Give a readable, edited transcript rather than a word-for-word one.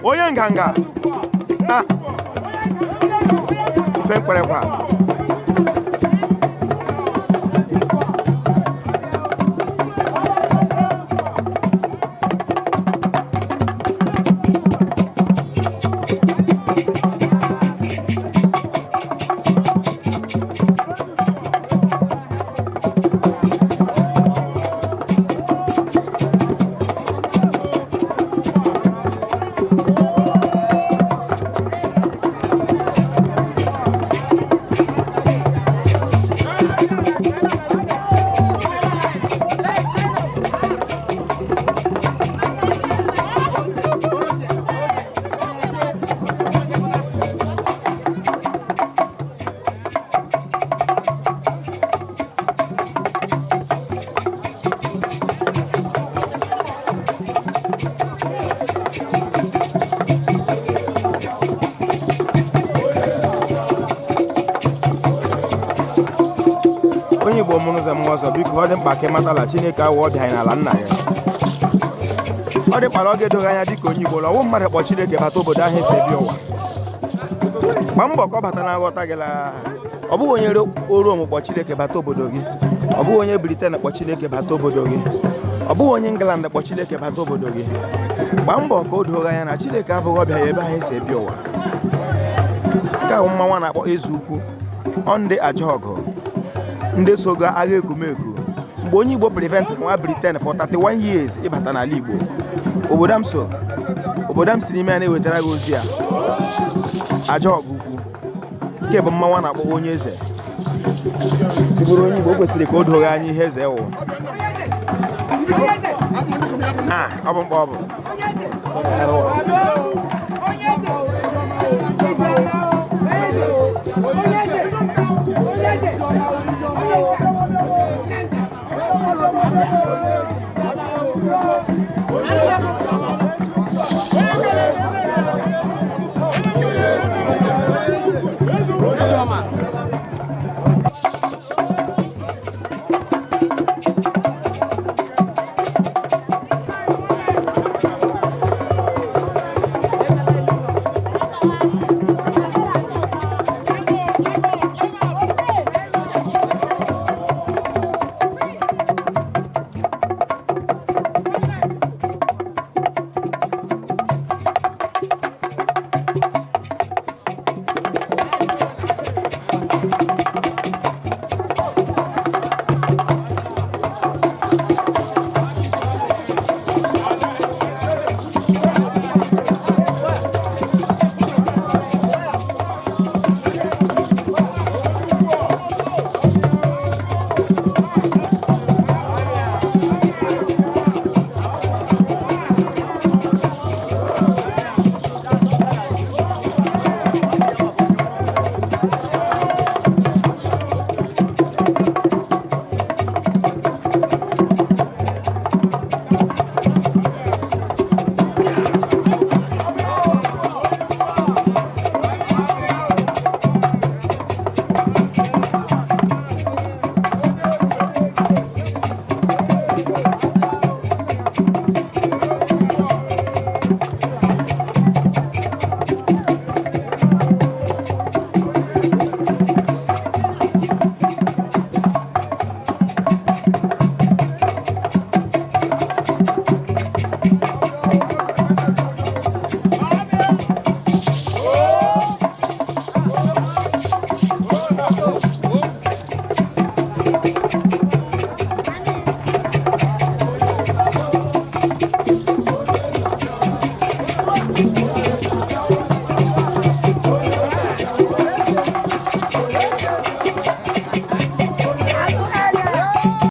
onye nganga ife mkperekwa onye Igbo mụrụ ụzọ m ọzọ biko ọ dị mkpa ka ịmatala Chineke awụ ọbịa anyị n'ala nna ya ọ dị mkpa na ọ ga-edoghị anya dịka onye Igbo ọwụ mmadụ kpọ Chineke bata obodo ahụ esi ebi ụwa gba mbọ ka ọ bata na nghọta gị ọ bụghị onye Rom kpọ Chineke bata obodo gị ọ bụghị onye Britain kpọ Chineke bata obodo gị ọ bụghị onye England kpọ Chineke bata obodo gị gba mbọ ka o doghị anya na Chineke abụghị ọbịa ya ebe ahụ esi ebi ụwa nke ahụ mmanwa na-akpọ eze ukwu ọ ndị Ajọgụ ndị soga agha ekumeko mgbe onye Igbo prevent nwa Britain for 31 years ịbata n'ala Igbo obodo m si n'ime ya na-ewetara gị ozi a Ajọgụ ukwu nke bụ mmanwa na-akpọ onye eze bụrụ onye Igbo o kwesịrị ka o doghị anya ihe eze wụ ọ bụ mkpa ọ bụ